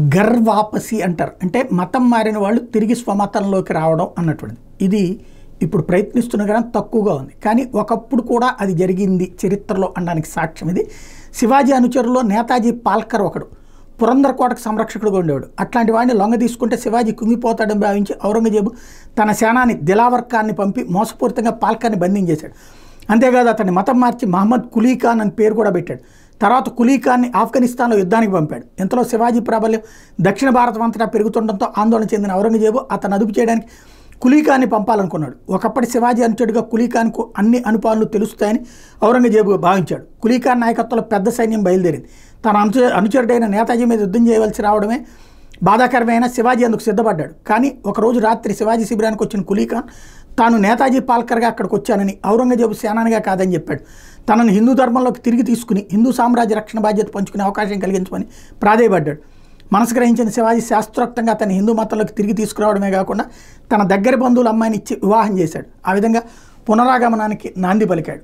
గర్వాపసి అంటారు. అంటే మతం మారిన వాళ్ళు తిరిగి స్వమతంలోకి రావడం అన్నటువంటిది. ఇది ఇప్పుడు ప్రయత్నిస్తున్న కానీ తక్కువగా ఉంది. కానీ ఒకప్పుడు కూడా అది జరిగింది చరిత్రలో అనడానికి సాక్ష్యం ఇది. శివాజీ అనుచరుల్లో నేతాజీ పాల్కర్ ఒకడు, పురందర్ కోటకు సంరక్షకుడుగా ఉండేవాడు. అట్లాంటి వాడిని లొంగ తీసుకుంటే శివాజీ కుంగిపోతాడని భావించి ఔరంగజేబు తన సేనాని దిలావర్ ఖాన్ని పంపి మోసపూరితంగా పాల్కర్ని బంధించేశాడు. అంతేకాదు అతన్ని మతం మార్చి మహమ్మద్ కులీ ఖాన్ అని పేరు కూడా పెట్టాడు. తర్వాత కులీ ఖాన్ని ఆఫ్ఘనిస్తాన్లో యుద్ధానికి పంపాడు. ఇంతలో శివాజీ ప్రాబల్యం దక్షిణ భారతం అంతటా పెరుగుతుండటంతో ఆందోళన చెందిన ఔరంగజేబు అతను అదుపు చేయడానికి కులీ ఖాన్ని పంపాలనుకున్నాడు. ఒకప్పటి శివాజీ అనుచరుడిగా కులీ ఖాన్కు అన్ని అనుపాలనలు తెలుస్తాయని ఔరంగజేబు భావించాడు. కులీ ఖాన్ నాయకత్వంలో పెద్ద సైన్యం బయలుదేరింది. తన అనుచరుడైన నేతాజీ మీద యుద్ధం చేయవలసి రావడమే బాధాకరమైన శివాజీ అందుకు సిద్ధపడ్డాడు. కానీ ఒకరోజు రాత్రి శివాజీ శిబిరానికి వచ్చిన కులీ ఖాన్ తాను నేతాజీ పాల్కర్గా అక్కడికి వచ్చానని, ఔరంగజేబు సేనానిగా కాదని చెప్పాడు. తనను హిందూ ధర్మంలోకి తిరిగి తీసుకుని హిందూ సామ్రాజ్య రక్షణ బాధ్యత పంచుకునే అవకాశం కలిగించమని ప్రాధేయపడ్డాడు. మనసు గ్రహించిన శివాజీ శాస్త్రోక్తంగా తన హిందూ మతంలోకి తిరిగి తీసుకురావడమే కాకుండా తన దగ్గర బంధువుల అమ్మాయిని ఇచ్చి వివాహం చేశాడు. ఆ విధంగా పునరాగమనానికి నాంది పలికాడు.